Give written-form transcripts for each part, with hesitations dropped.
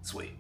Sweet.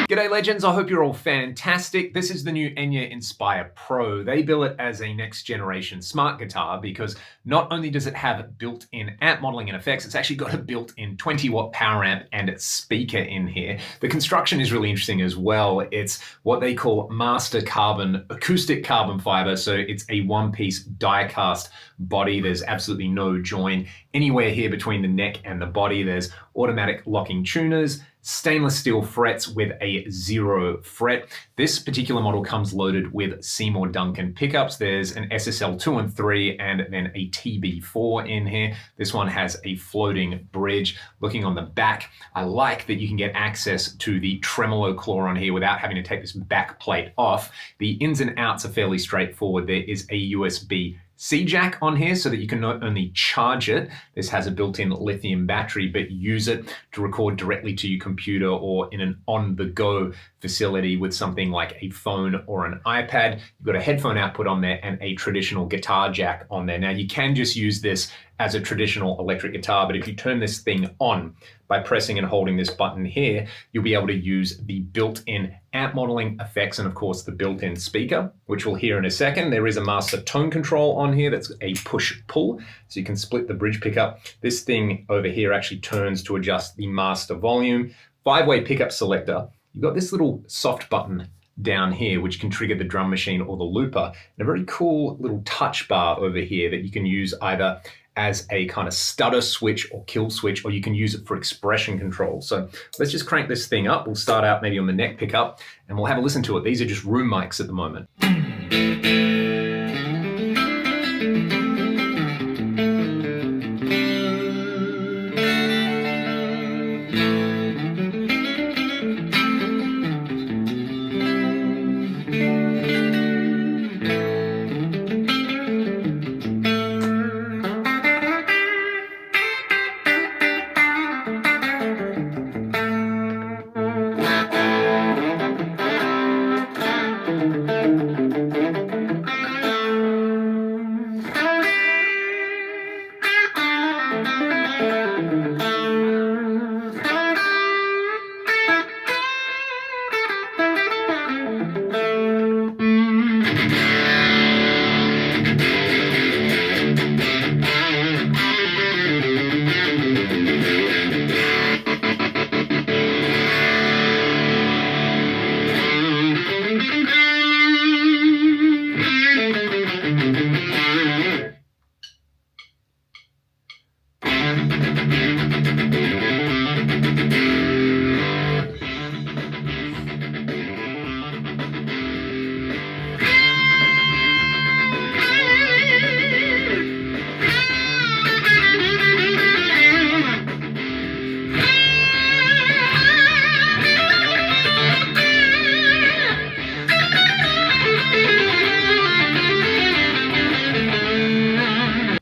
G'day legends, I hope you're all fantastic. This is the new Enya Inspire Pro. They bill it as a next generation smart guitar because not only does it have built-in amp modeling and effects, it's actually got a built-in 20-watt power amp and speaker in here. The construction is really interesting as well. It's what they call master carbon, acoustic carbon fiber. So it's a one-piece die-cast body. There's absolutely no join anywhere here between the neck and the body. There's automatic locking tuners, stainless steel frets with a 0 fret. This particular model comes loaded with Seymour Duncan pickups. There's an SSL 2 and 3 and then a TB4 in here. This one has a floating bridge. Looking on the back, I like that you can get access to the tremolo claw on here without having to take this back plate off. The ins and outs are fairly straightforward. There is a USB-C jack on here so that you can not only charge it, this has a built-in lithium battery, but use it to record directly to your computer or in an on-the-go facility with something like a phone or an iPad. You've got a headphone output on there and a traditional guitar jack on there. Now you can just use this as a traditional electric guitar, but if you turn this thing on by pressing and holding this button here, you'll be able to use the built-in amp modeling effects and of course the built-in speaker, which we'll hear in a second. There is a master tone control on here that's a push-pull, so you can split the bridge pickup. This thing over here actually turns to adjust the master volume. 5-way pickup selector. You've got this little soft button down here, which can trigger the drum machine or the looper, and a very cool little touch bar over here that you can use either as a kind of stutter switch or kill switch, or you can use it for expression control. So let's just crank this thing up. We'll start out maybe on the neck pickup and we'll have a listen to it. These are just room mics at the moment.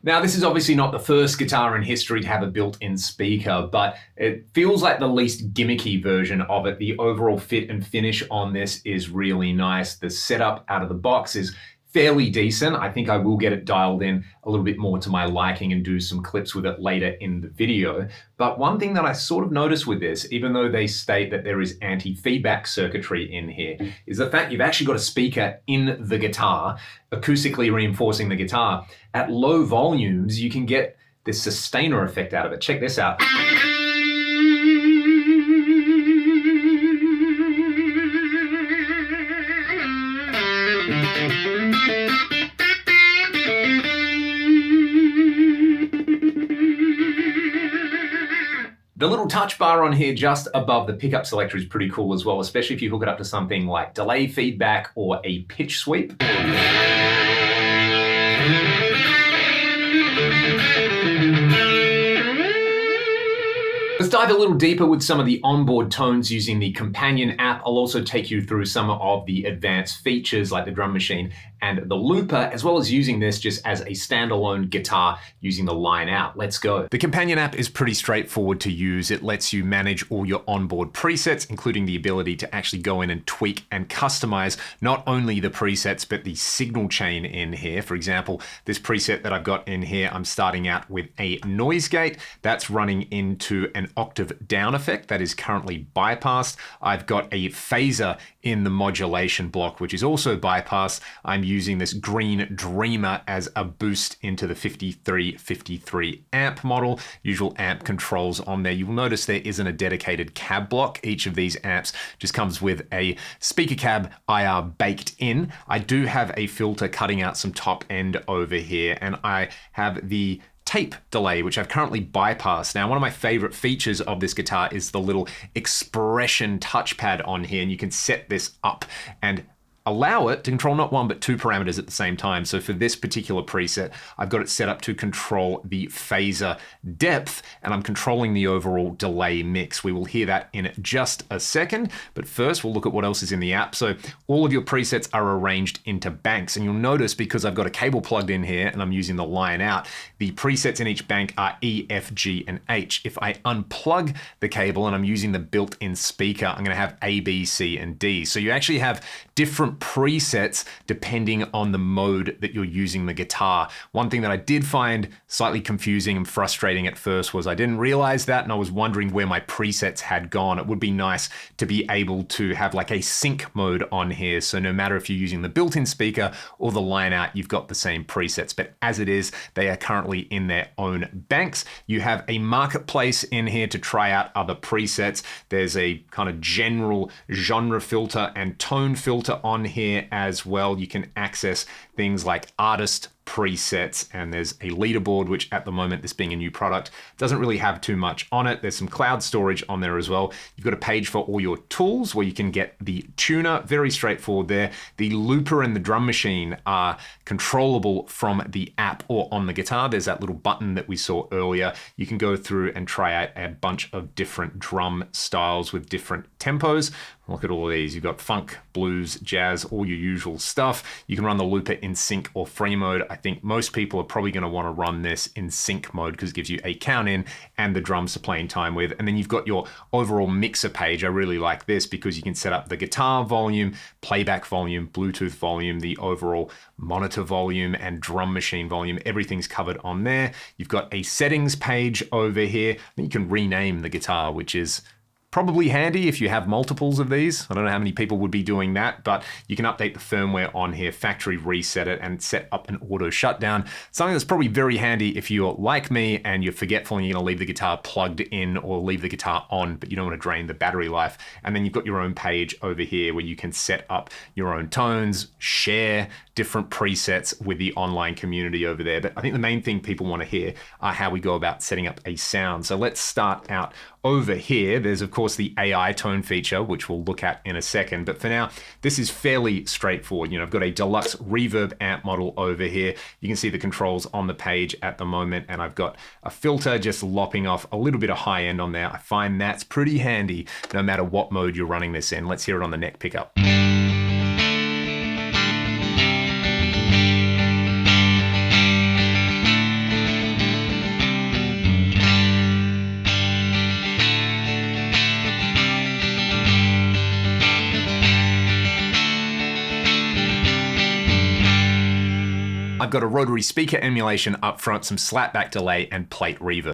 Now, this is obviously not the first guitar in history to have a built-in speaker, but it feels like the least gimmicky version of it. The overall fit and finish on this is really nice. The setup out of the box is fairly decent. I think I will get it dialed in a little bit more to my liking and do some clips with it later in the video. But one thing that I sort of noticed with this, even though they state that there is anti-feedback circuitry in here, is the fact you've actually got a speaker in the guitar, acoustically reinforcing the guitar. At low volumes, you can get this sustainer effect out of it. Check this out. The little touch bar on here just above the pickup selector is pretty cool as well, especially if you hook it up to something like delay feedback or a pitch sweep. Let's dive a little deeper with some of the onboard tones using the companion app. I'll also take you through some of the advanced features like the drum machine and the looper, as well as using this just as a standalone guitar using the line out. Let's go. The companion app is pretty straightforward to use. It lets you manage all your onboard presets, including the ability to actually go in and tweak and customize not only the presets, but the signal chain in here. For example, this preset that I've got in here, I'm starting out with a noise gate that's running into an octave down effect that is currently bypassed. I've got a phaser in the modulation block, which is also bypassed. I'm using this green Dreamer as a boost into the 5353 amp model. Usual amp controls on there. You'll notice there isn't a dedicated cab block. Each of these amps just comes with a speaker cab IR baked in. I do have a filter cutting out some top end over here, and I have the tape delay, which I've currently bypassed. Now, one of my favorite features of this guitar is the little expression touchpad on here, and you can set this up and allow it to control not one, but two parameters at the same time. So for this particular preset, I've got it set up to control the phaser depth, and I'm controlling the overall delay mix. We will hear that in just a second, but first we'll look at what else is in the app. So all of your presets are arranged into banks, and you'll notice because I've got a cable plugged in here and I'm using the line out, the presets in each bank are E, F, G, and H. If I unplug the cable and I'm using the built-in speaker, I'm gonna have A, B, C, and D. So you actually have different presets depending on the mode that you're using the guitar. One thing that I did find slightly confusing and frustrating at first was I didn't realize that, and I was wondering where my presets had gone. It would be nice to be able to have like a sync mode on here, so no matter if you're using the built-in speaker or the line out, you've got the same presets. But as it is, they are currently in their own banks. You have a marketplace in here to try out other presets. There's a kind of general genre filter and tone filter on here as well. You can access things like artist presets, and there's a leaderboard, which at the moment, this being a new product, doesn't really have too much on it. There's some cloud storage on there as well. You've got a page for all your tools where you can get the tuner, very straightforward there. The looper and the drum machine are controllable from the app or on the guitar. There's that little button that we saw earlier. You can go through and try out a bunch of different drum styles with different tempos. Look at all of these. You've got funk, blues, jazz, all your usual stuff. You can run the looper in sync or free mode. I think most people are probably going to want to run this in sync mode because it gives you a count in and the drums to play in time with. And then you've got your overall mixer page. I really like this because you can set up the guitar volume, playback volume, Bluetooth volume, the overall monitor volume, and drum machine volume. Everything's covered on there. You've got a settings page over here. Then you can rename the guitar, which is probably handy if you have multiples of these. I don't know how many people would be doing that, but you can update the firmware on here, factory reset it, and set up an auto shutdown. Something that's probably very handy if you're like me and you're forgetful and you're gonna leave the guitar plugged in or leave the guitar on, but you don't wanna drain the battery life. And then you've got your own page over here where you can set up your own tones, share different presets with the online community over there. But I think the main thing people wanna hear are how we go about setting up a sound. So let's start out over here. There's of course the AI tone feature, which we'll look at in a second. But for now, this is fairly straightforward. I've got a deluxe reverb amp model over here. You can see the controls on the page at the moment, and I've got a filter just lopping off a little bit of high end on there. I find that's pretty handy no matter what mode you're running this in. Let's hear it on the neck pickup. I've got a rotary speaker emulation up front, some slapback delay, and plate reverb.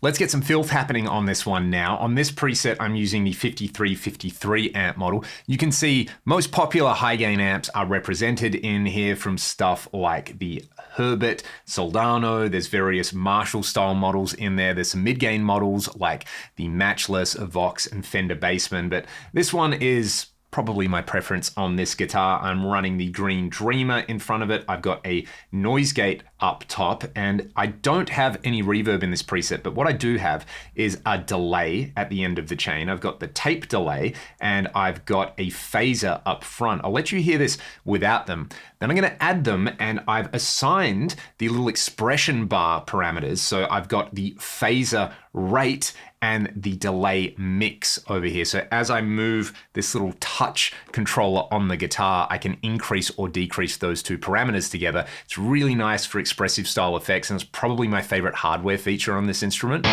Let's get some filth happening on this one now. On this preset, I'm using the 5353 amp model. You can see most popular high gain amps are represented in here, from stuff like the Herbert, Soldano. There's various Marshall style models in there. There's some mid gain models like the Matchless, Vox, and Fender Bassman, but this one is probably my preference on this guitar. I'm running the Green Dreamer in front of it. I've got a noise gate up top, and I don't have any reverb in this preset, but what I do have is a delay at the end of the chain. I've got the tape delay, and I've got a phaser up front. I'll let you hear this without them. Then I'm going to add them, and I've assigned the little expression bar parameters. So I've got the phaser rate and the delay mix over here. So as I move this little touch controller on the guitar, I can increase or decrease those two parameters together. It's really nice for expressive style effects, and it's probably my favorite hardware feature on this instrument.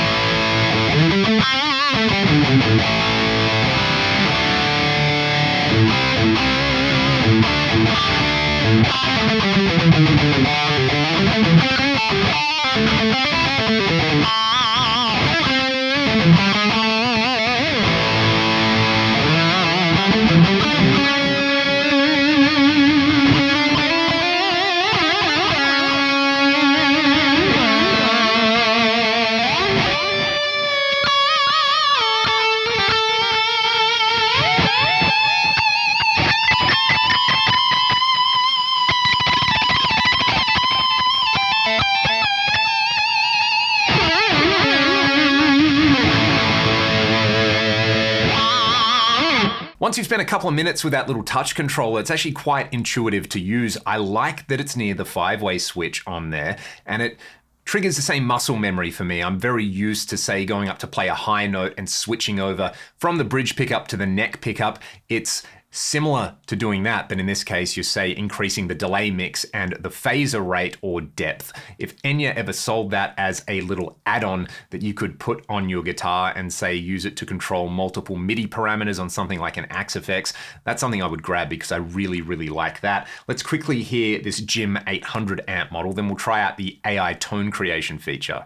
Once you've spent a couple of minutes with that little touch controller, it's actually quite intuitive to use. I like that it's near the 5-way switch on there, and it triggers the same muscle memory for me. I'm very used to, say, going up to play a high note and switching over from the bridge pickup to the neck pickup. It's similar to doing that, but in this case, you say increasing the delay mix and the phaser rate or depth. If Enya ever sold that as a little add-on that you could put on your guitar and say use it to control multiple MIDI parameters on something like an Axe-Fx, that's something I would grab because I really, really like that. Let's quickly hear this Jim 800 amp model, then we'll try out the AI tone creation feature.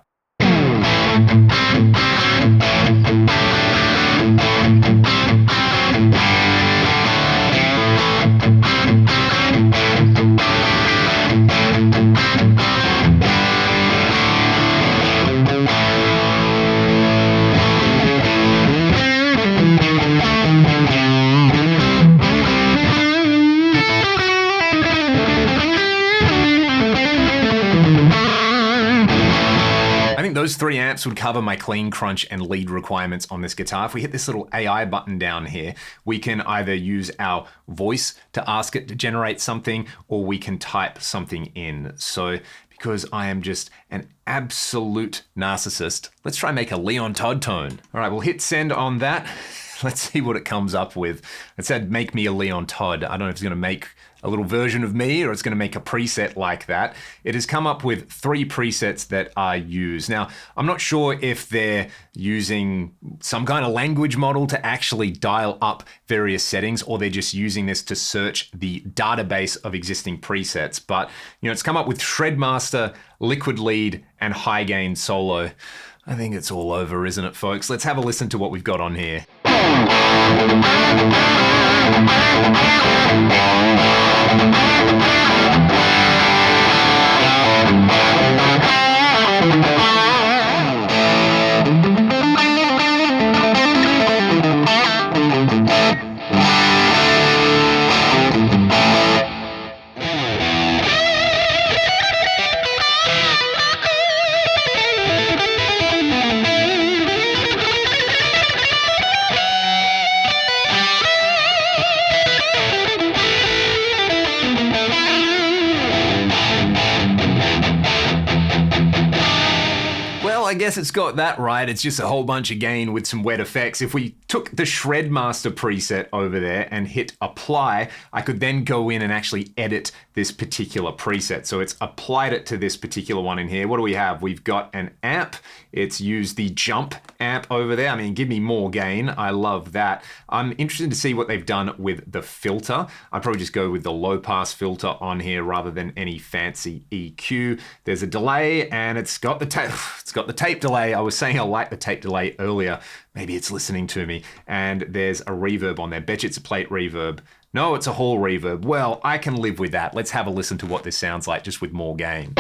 Those 3 amps would cover my clean, crunch, and lead requirements on this guitar. If we hit this little AI button down here, we can either use our voice to ask it to generate something, or we can type something in. So because I am just an absolute narcissist, let's try and make a Leon Todd tone. All right, we'll hit send on that. Let's see what it comes up with. It said, make me a Leon Todd. I don't know if it's gonna make a little version of me or it's gonna make a preset like that. It has come up with 3 presets that I use. Now, I'm not sure if they're using some kind of language model to actually dial up various settings, or they're just using this to search the database of existing presets. But it's come up with Shredmaster, Liquid Lead, and High Gain Solo. I think it's all over, isn't it, folks? Let's have a listen to what we've got on here. I guess it's got that right. It's just a whole bunch of gain with some wet effects. If we took the Shredmaster preset over there and hit apply, I could then go in and actually edit this particular preset. So it's applied it to this particular one in here. What do we have? We've got an amp. It's used the jump amp over there. I mean, give me more gain. I love that. I'm interested to see what they've done with the filter. I'd probably just go with the low pass filter on here rather than any fancy EQ. There's a delay and it's got the tape delay. I was saying I like the tape delay earlier. Maybe it's listening to me. And there's a reverb on there. Bet you it's a plate reverb. No, it's a hall reverb. Well, I can live with that. Let's have a listen to what this sounds like just with more gain.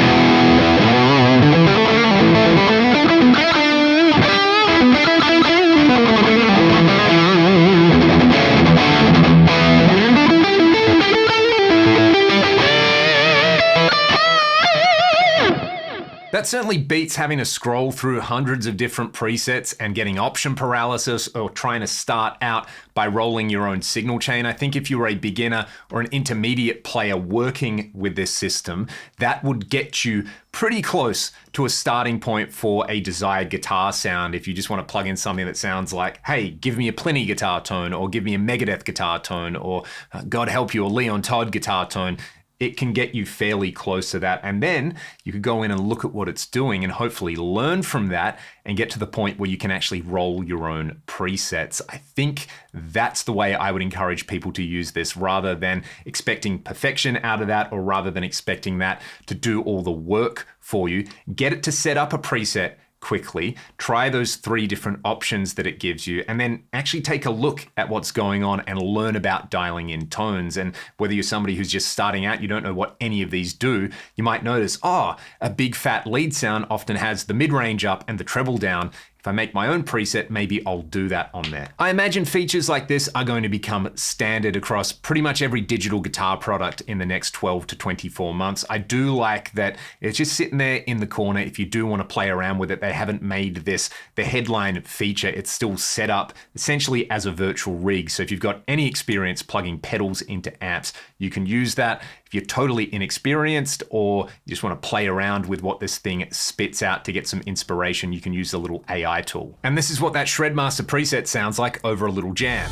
That certainly beats having to scroll through hundreds of different presets and getting option paralysis or trying to start out by rolling your own signal chain. I think if you were a beginner or an intermediate player working with this system, that would get you pretty close to a starting point for a desired guitar sound. If you just want to plug in something that sounds like, hey, give me a Pliny guitar tone, or give me a Megadeth guitar tone, or God help you, a Leon Todd guitar tone, it can get you fairly close to that. And then you could go in and look at what it's doing and hopefully learn from that and get to the point where you can actually roll your own presets. I think that's the way I would encourage people to use this, rather than expecting perfection out of that, or rather than expecting that to do all the work for you. Get it to set up a preset quickly, try those 3 different options that it gives you, and then actually take a look at what's going on and learn about dialing in tones. And whether you're somebody who's just starting out, you don't know what any of these do, you might notice, a big fat lead sound often has the mid-range up and the treble down. If I make my own preset, maybe I'll do that on there. I imagine features like this are going to become standard across pretty much every digital guitar product in the next 12 to 24 months. I do like that it's just sitting there in the corner. If you do want to play around with it, they haven't made this the headline feature. It's still set up essentially as a virtual rig. So if you've got any experience plugging pedals into amps, you can use that. If you're totally inexperienced, or you just want to play around with what this thing spits out to get some inspiration, you can use the little AI tool. And this is what that Shredmaster preset sounds like over a little jam.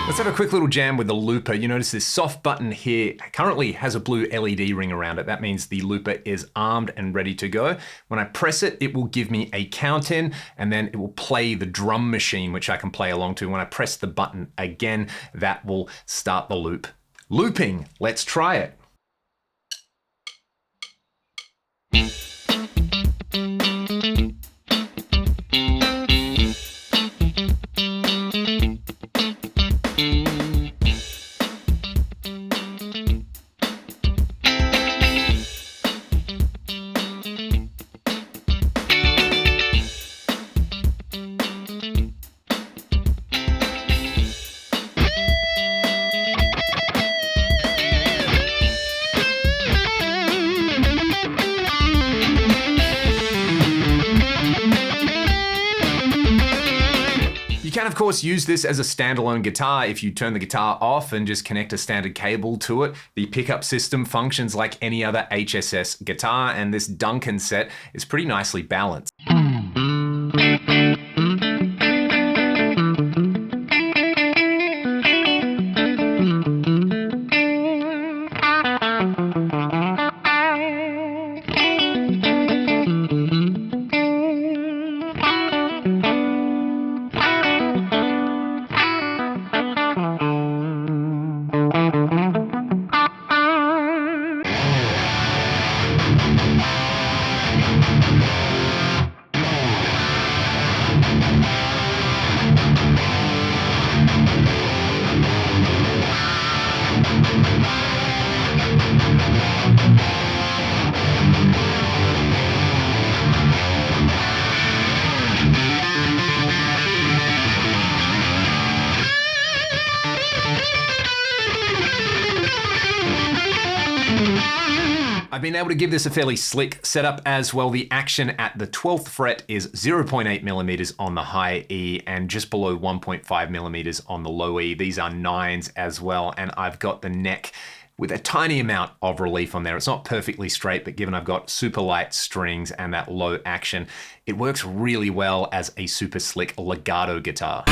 Let's have a quick little jam with the looper. You notice this soft button here currently has a blue LED ring around it. That means the looper is armed and ready to go. When I press it, it will give me a count in, and then it will play the drum machine, which I can play along to. When I press the button again, that will start the loop. Looping, let's try it. You can, of course, use this as a standalone guitar if you turn the guitar off and just connect a standard cable to it. The pickup system functions like any other HSS guitar, and this Duncan set is pretty nicely balanced. I've been able to give this a fairly slick setup as well. The action at the 12th fret is 0.8 millimeters on the high E and just below 1.5 millimeters on the low E. These are 9s as well, and I've got the neck with a tiny amount of relief on there. It's not perfectly straight, but given I've got super light strings and that low action, it works really well as a super slick legato guitar.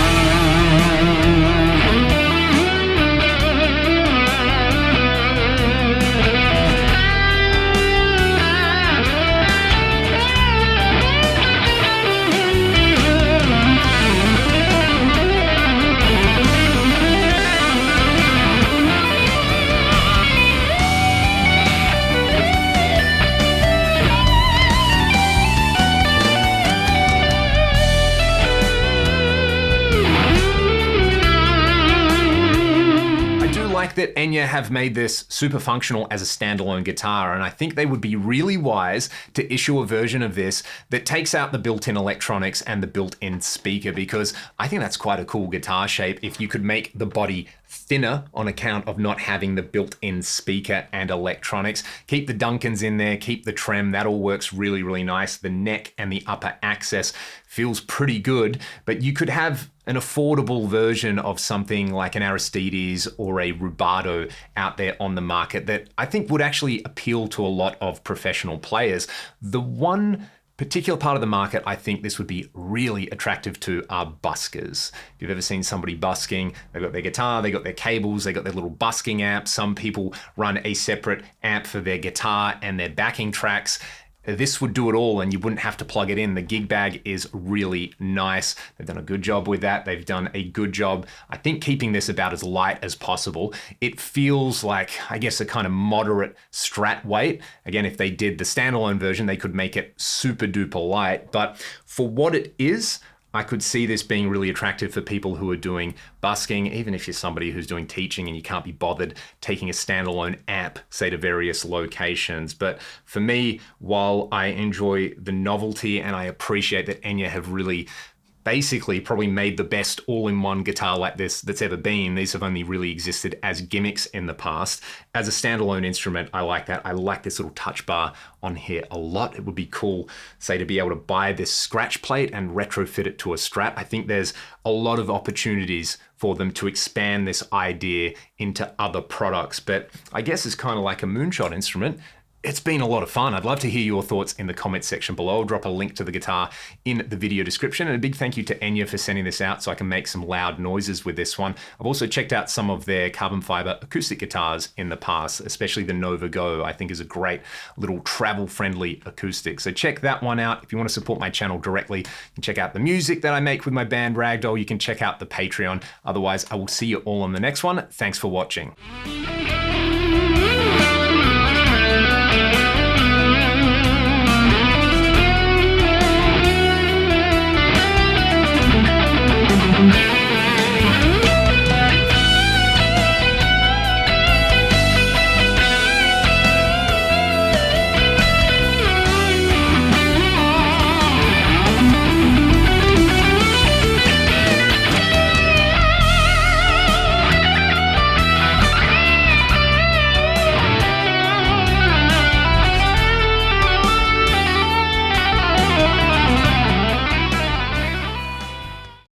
That Enya have made this super functional as a standalone guitar, and I think they would be really wise to issue a version of this that takes out the built-in electronics and the built-in speaker, because I think that's quite a cool guitar shape if you could make the body thinner on account of not having the built-in speaker and electronics. Keep the Duncans in there, keep the trem, that all works really, really nice. The neck and the upper access feels pretty good, but you could have an affordable version of something like an Aristides or a Rubato out there on the market that I think would actually appeal to a lot of professional players. The one particular part of the market I think this would be really attractive to are buskers. If you've ever seen somebody busking, they've got their guitar, they've got their cables, they've got their little busking amp. Some people run a separate amp for their guitar and their backing tracks. This would do it all and you wouldn't have to plug it in. The gig bag is really nice. They've done a good job with that. They've done a good job, I think, keeping this about as light as possible. It feels like, I guess, a kind of moderate Strat weight. Again, if they did the standalone version, they could make it super duper light. But for what it is, I could see this being really attractive for people who are doing busking, even if you're somebody who's doing teaching and you can't be bothered taking a standalone amp, say, to various locations. But for me, while I enjoy the novelty and I appreciate that Enya have really basically probably made the best all-in-one guitar like this that's ever been. These have only really existed as gimmicks in the past. As a standalone instrument, I like that. I like this little touch bar on here a lot. It would be cool, say, to be able to buy this scratch plate and retrofit it to a Strat. I think there's a lot of opportunities for them to expand this idea into other products, but I guess it's kind of like a moonshot instrument. It's been a lot of fun. I'd love to hear your thoughts in the comments section below. I'll drop a link to the guitar in the video description. And a big thank you to Enya for sending this out so I can make some loud noises with this one. I've also checked out some of their carbon fiber acoustic guitars in the past, especially the Nova Go, I think is a great little travel-friendly acoustic. So check that one out. If you want to support my channel directly, you can check out the music that I make with my band Ragdoll. You can check out the Patreon. Otherwise, I will see you all on the next one. Thanks for watching.